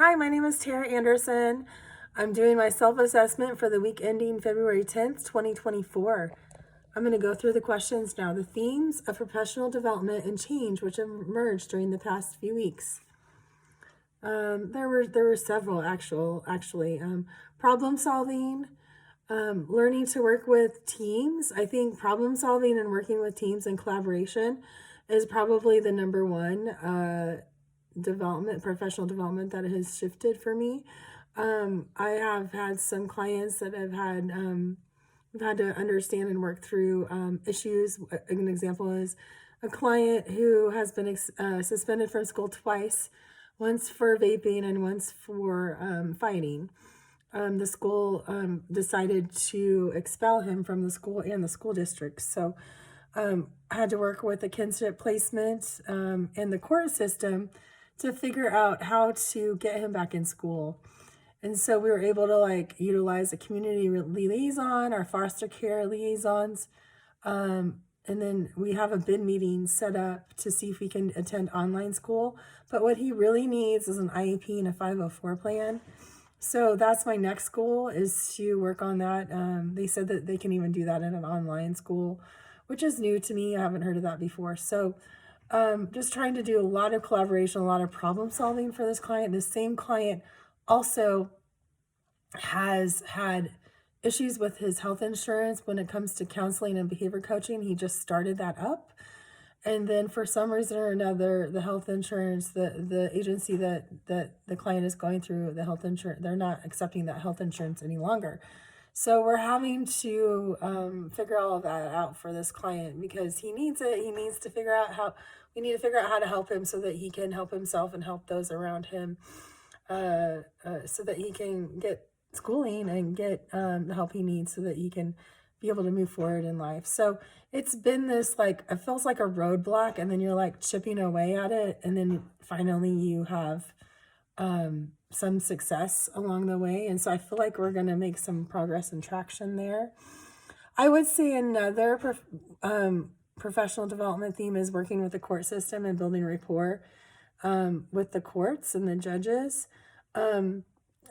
Hi, my name is Tara Anderson. I'm doing my self-assessment for the week ending February 10th, 2024. I'm going to go through the questions now. The themes of professional development and change which have emerged during the past few weeks. There were several actually. Problem solving, learning to work with teams. I think problem solving and working with teams and collaboration is probably the number one professional development that has shifted for me. I have had some clients that have had we've had to understand and work through issues. An example is a client who has been suspended from school twice, once for vaping and once for fighting. The school decided to expel him from the school and the school district. So I had to work with the kinship placement and the court system to figure out how to get him back in school. And so we were able to utilize a community liaison, our foster care liaisons. And then we have a bid meeting set up to see if we can attend online school. But what he really needs is an IEP and a 504 plan. So that's my next goal, is to work on that. They said that they can even do that in an online school, which is new to me. I haven't heard of that before. So just trying to do a lot of collaboration, a lot of problem solving for this client. This same client also has had issues with his health insurance when it comes to counseling and behavior coaching. He just started that up. And then for some reason or another, the health insurance, the agency that the client is going through, the health insurance, they're not accepting that health insurance any longer. So we're having to figure all of that out for this client because he needs it. He needs to figure out we need to figure out how to help him so that he can help himself and help those around him, so that he can get schooling and get the help he needs so that he can be able to move forward in life. So it's been this, it feels like a roadblock, and then you're chipping away at it, and then finally you have some success along the way. And so I feel like we're going to make some progress and traction there. I would say another professional development theme is working with the court system and building rapport with the courts and the judges. In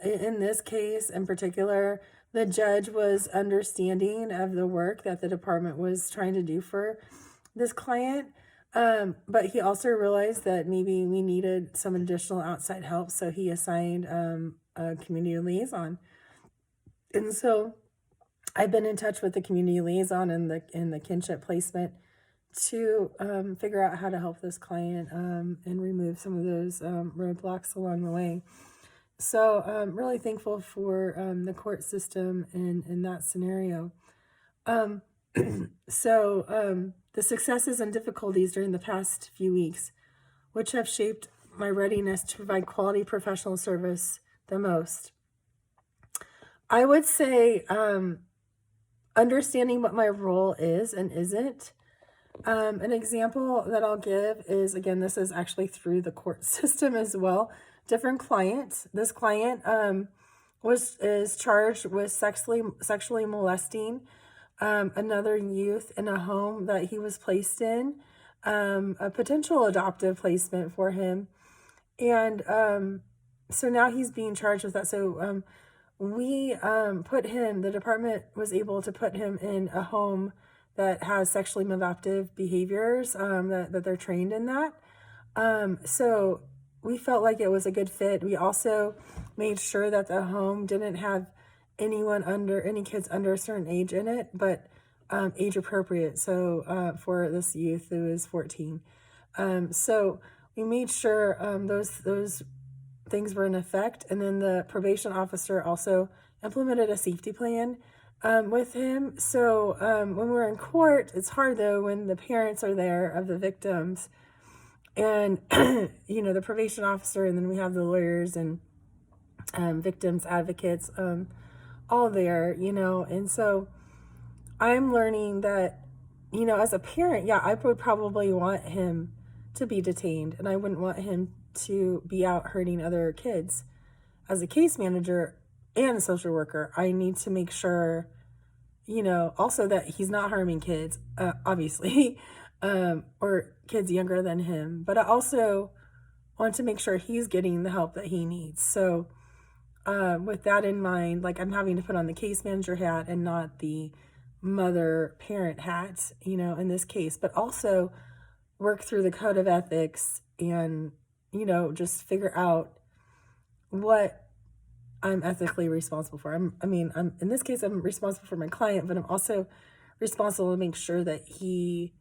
this case in particular, the judge was understanding of the work that the department was trying to do for this client. But he also realized that maybe we needed some additional outside help. So he assigned a community liaison. And so I've been in touch with the community liaison and the kinship placement to figure out how to help this client and remove some of those roadblocks along the way. So I'm really thankful for the court system in that scenario. So the successes and difficulties during the past few weeks, which have shaped my readiness to provide quality professional service the most. I would say understanding what my role is and isn't. An example that I'll give is, again, this is actually through the court system as well. Different clients. This client is charged with sexually molesting another youth in a home that he was placed in, a potential adoptive placement for him. And so now he's being charged with that. So we the department was able to put him in a home that has sexually maladaptive behaviors, that they're trained in that. So we felt like it was a good fit. We also made sure that the home didn't have any kids under a certain age in it, but age appropriate. So for this youth who is 14. So we made sure those things were in effect. And then the probation officer also implemented a safety plan with him. So when we're in court, it's hard though when the parents are there of the victims and the probation officer, and then we have the lawyers and victims advocates all there, and so I'm learning that, as a parent, yeah, I would probably want him to be detained, and I wouldn't want him to be out hurting other kids. As a case manager and a social worker, I need to make sure, also that he's not harming kids, obviously, or kids younger than him. But I also want to make sure he's getting the help that he needs. So with that in mind, like I'm having to put on the case manager hat and not the mother parent hat, in this case, but also work through the code of ethics and, just figure out what I'm ethically responsible for. I'm in this case, I'm responsible for my client, but I'm also responsible to make sure that he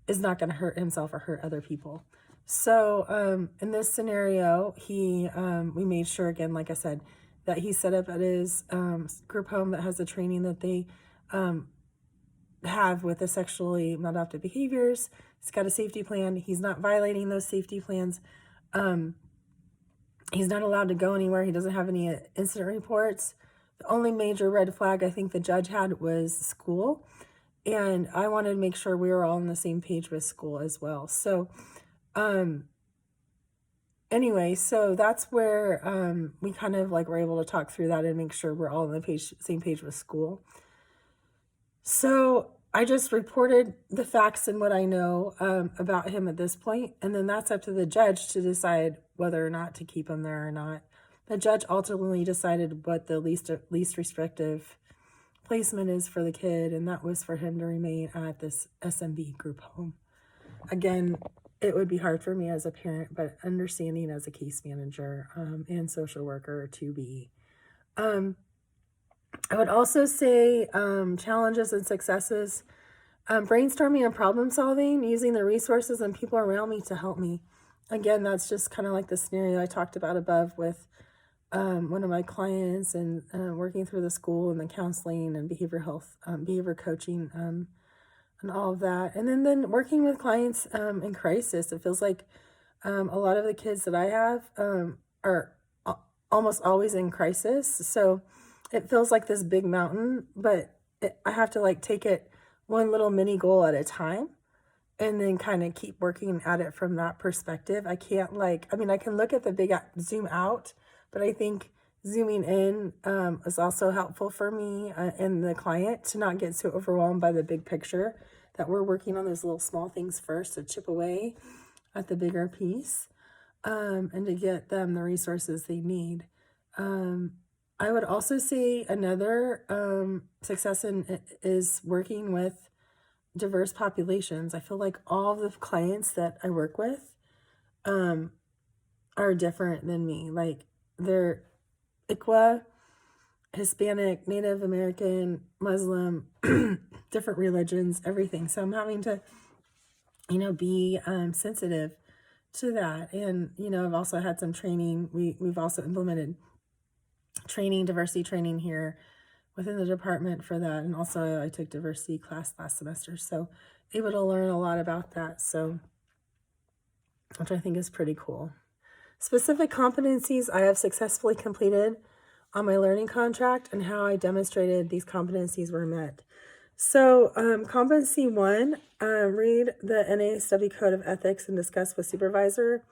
is not going to hurt himself or hurt other people. So in this scenario, we made sure, again, like I said, that he set up at his group home that has the training that they have with the sexually maladaptive behaviors. He's got a safety plan. He's not violating those safety plans. He's not allowed to go anywhere. He doesn't have any incident reports. The only major red flag I think the judge had was school. And I wanted to make sure we were all on the same page with school as well. So anyway, so that's where we kind of like were able to talk through that and make sure we're all on the same page with school. So I just reported the facts and what I know about him at this point, and then that's up to the judge to decide whether or not to keep him there or not. The judge ultimately decided what the least restrictive placement is for the kid, and that was for him to remain at this SMB group home. Again, it would be hard for me as a parent, but understanding as a case manager and social worker to be. I would also say challenges and successes, brainstorming and problem solving, using the resources and people around me to help me. Again, that's just kind of like the scenario I talked about above with one of my clients and working through the school and the counseling and behavioral health, behavior coaching, and all of that. And then working with clients in crisis. It feels like a lot of the kids that I have are almost always in crisis. So it feels like this big mountain, but I have to like take it one little mini goal at a time and then kind of keep working at it from that perspective. I can't I can look at the big zoom out, but I think zooming in is also helpful for me and the client to not get so overwhelmed by the big picture, that we're working on those little small things first to chip away at the bigger piece and to get them the resources they need. I would also say another success is working with diverse populations. I feel like all the clients that I work with are different than me. Like they're ICWA, Hispanic, Native American, Muslim, different religions, everything. So I'm having to, be sensitive to that. And, I've also had some training. We've also implemented diversity training here within the department for that. And also I took diversity class last semester. So able to learn a lot about that. So, which I think is pretty cool. Specific competencies I have successfully completed on my learning contract and how I demonstrated these competencies were met. So competency 1, read the NASW Code of Ethics and discuss with supervisor.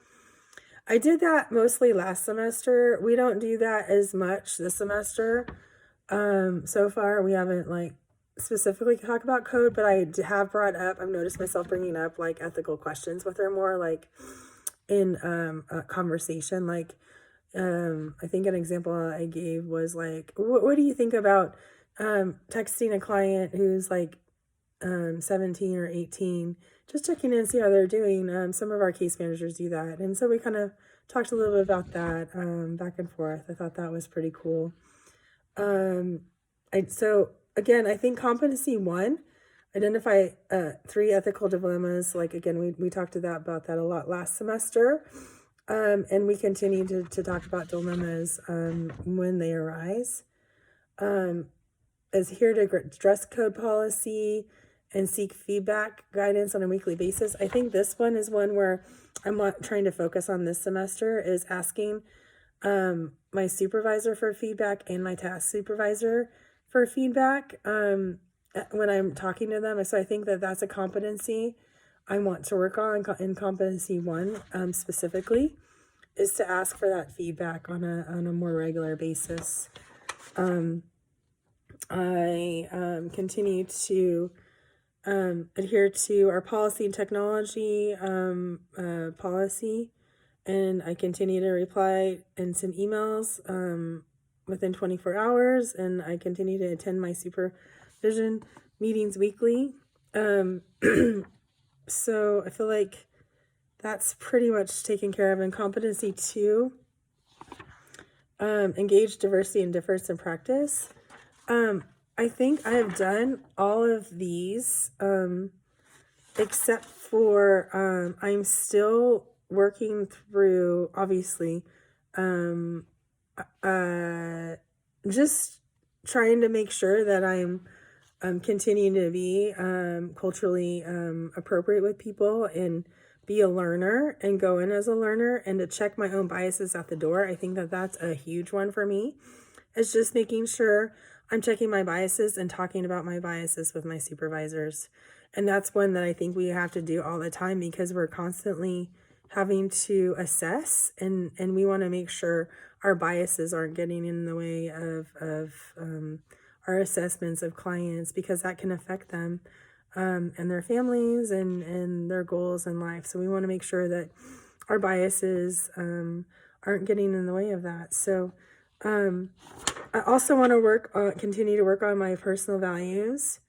I did that mostly last semester. We don't do that as much this semester. So far, we haven't specifically talked about code, but I have brought up, I've noticed myself bringing up ethical questions with her more in a conversation. I think an example I gave was what do you think about texting a client who's 17 or 18, just checking in and see how they're doing. Some of our case managers do that. And so we kind of talked a little bit about that back and forth. I thought that was pretty cool. So again, I think competency 1, identify 3 ethical dilemmas. Again, we talked about that a lot last semester. And we continue to talk about dilemmas when they arise. Adhere to dress code policy and seek feedback guidance on a weekly basis. I think this one is one where I'm trying to focus on this semester, is asking my supervisor for feedback and my task supervisor for feedback when I'm talking to them. So I think that's a competency I want to work on in competency 1 specifically, is to ask for that feedback on a more regular basis. I continue to adhere to our policy and technology policy and I continue to reply and send emails within 24 hours, and I continue to attend my supervision meetings weekly. So I feel like that's pretty much taken care of. In competency 2, engage diversity and difference in practice. I think I have done all of these, except for I'm still working through, obviously, just trying to make sure that I'm continuing to be culturally appropriate with people and be a learner and go in as a learner and to check my own biases at the door. I think that that's a huge one for me. It's just making sure I'm checking my biases and talking about my biases with my supervisors. And that's one that I think we have to do all the time because we're constantly having to assess and we want to make sure our biases aren't getting in the way of our assessments of clients, because that can affect them and their families and their goals in life. So we want to make sure that our biases aren't getting in the way of that. So I also want to continue to work on my personal values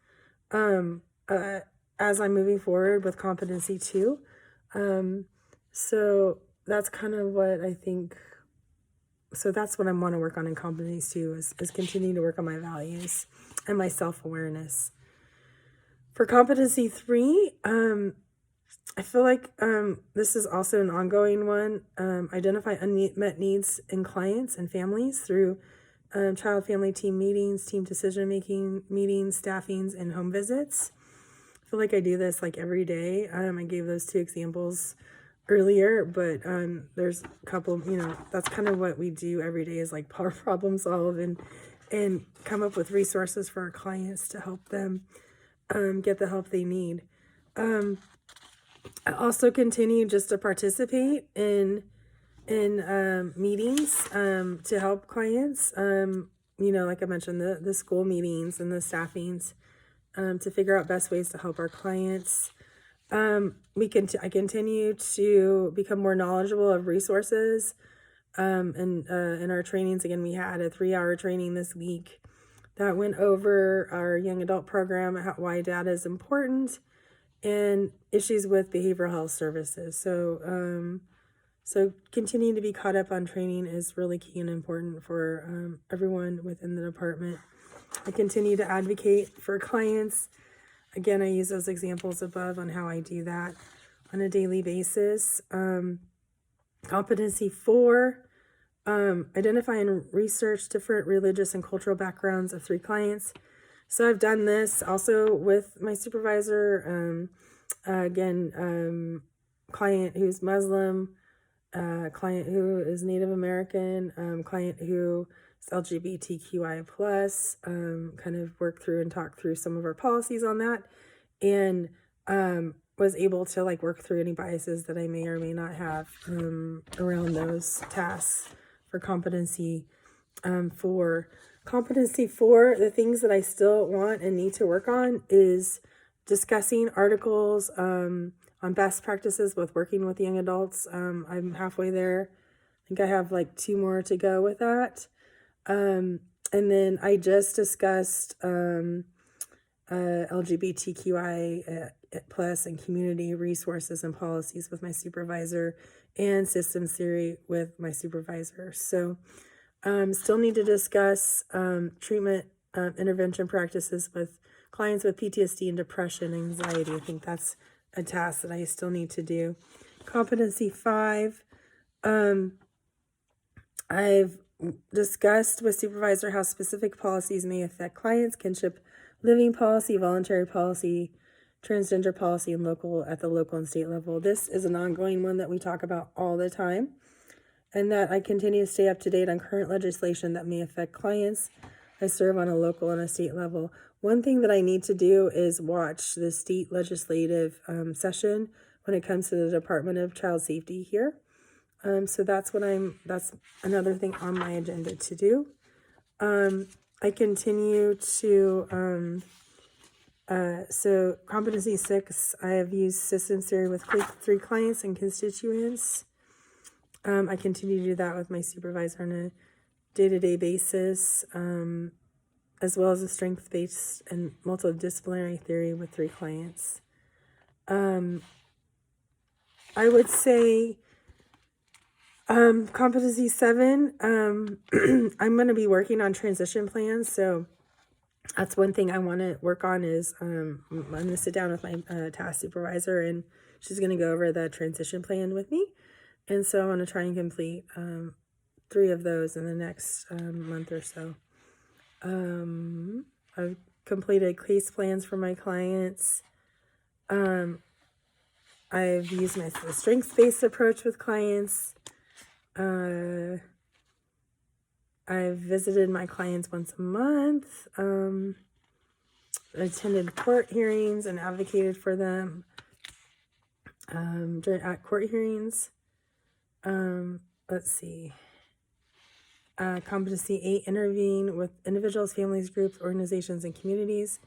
as I'm moving forward with competency 2. So that's kind of what I think. So that's what I want to work on in competency 2 is continuing to work on my values and my self-awareness. For competency 3, I feel like this is also an ongoing one. Identify unmet needs in clients and families through child family team meetings, team decision-making meetings, staffings, and home visits. I feel like I do this like every day. I gave those 2 examples earlier, but there's a couple, that's kind of what we do every day is like problem solve and come up with resources for our clients to help them get the help they need. I also continue just to participate in meetings to help clients, like I mentioned, the school meetings and the staffings to figure out best ways to help our clients. I continue to become more knowledgeable of resources. And in our trainings, again, we had a 3-hour training this week that went over our young adult program, why data is important, and issues with behavioral health services. So continuing to be caught up on training is really key and important for everyone within the department. I continue to advocate for clients. Again, I use those examples above on how I do that on a daily basis. Competency 4, identify and research different religious and cultural backgrounds of 3 clients. So I've done this also with my supervisor. Client who's Muslim, client who is Native American, client who is LGBTQI+, kind of work through and talk through some of our policies on that, and was able to like work through any biases that I may or may not have around those tasks for competency 4. Competency 4, the things that I still want and need to work on is discussing articles on best practices with working with young adults. I'm halfway there. I think I have like 2 more to go with that. And then I just discussed LGBTQI plus and community resources and policies with my supervisor and systems theory with my supervisor. So still need to discuss treatment intervention practices with clients with PTSD and depression and anxiety. I think that's a task that I still need to do. Competency 5, I've discussed with supervisor how specific policies may affect clients: kinship living policy, voluntary policy, transgender policy, and at the local and state level. This is an ongoing one that we talk about all the time, and that I continue to stay up to date on current legislation that may affect clients. I serve on a local and a state level. One thing that I need to do is watch the state legislative session when it comes to the Department of Child Safety here. So that's another thing on my agenda to do. I continue to, so competency 6, I have used systems theory with 3 clients and constituents. I continue to do that with my supervisor on a day-to-day basis, as well as a strength-based and multidisciplinary theory with 3 clients. I would say competency 7, I'm going to be working on transition plans. So that's one thing I want to work on is I'm going to sit down with my task supervisor, and she's going to go over the transition plan with me. And so I want to try and complete 3 of those in the next month or so. I've completed case plans for my clients. I've used my strengths-based approach with clients. I've visited my clients once a month. Attended court hearings and advocated for them at court hearings. Let's see. Competency 8, intervene with individuals, families, groups, organizations, and communities.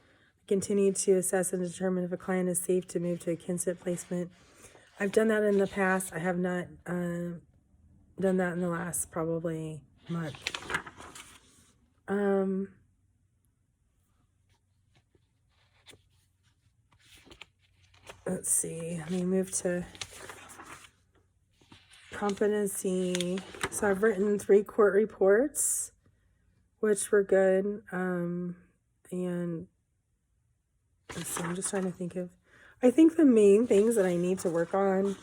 Continue to assess and determine if a client is safe to move to a Kinsit placement. I've done that in the past. I have not done that in the last probably month. Let's see. Let me move to competency. So I've written 3 court reports, which were good. And let's see, I'm just trying to think of, I think the main things that I need to work on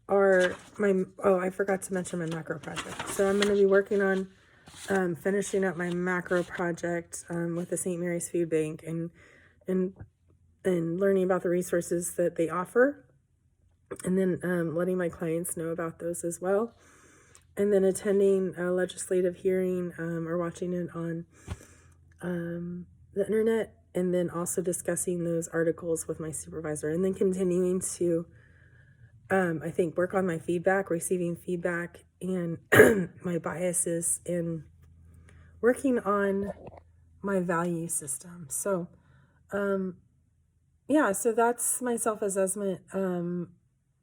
are I forgot to mention my macro project. So I'm going to be working on finishing up my macro project with the St. Mary's Food Bank and learning about the resources that they offer, and then letting my clients know about those as well, and then attending a legislative hearing or watching it on the internet, and then also discussing those articles with my supervisor, and then continuing to I think work on my feedback, receiving feedback, and my biases, and working on my value system. So yeah, so that's my self-assessment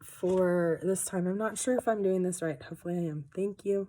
for this time. I'm not sure if I'm doing this right. Hopefully I am. Thank you.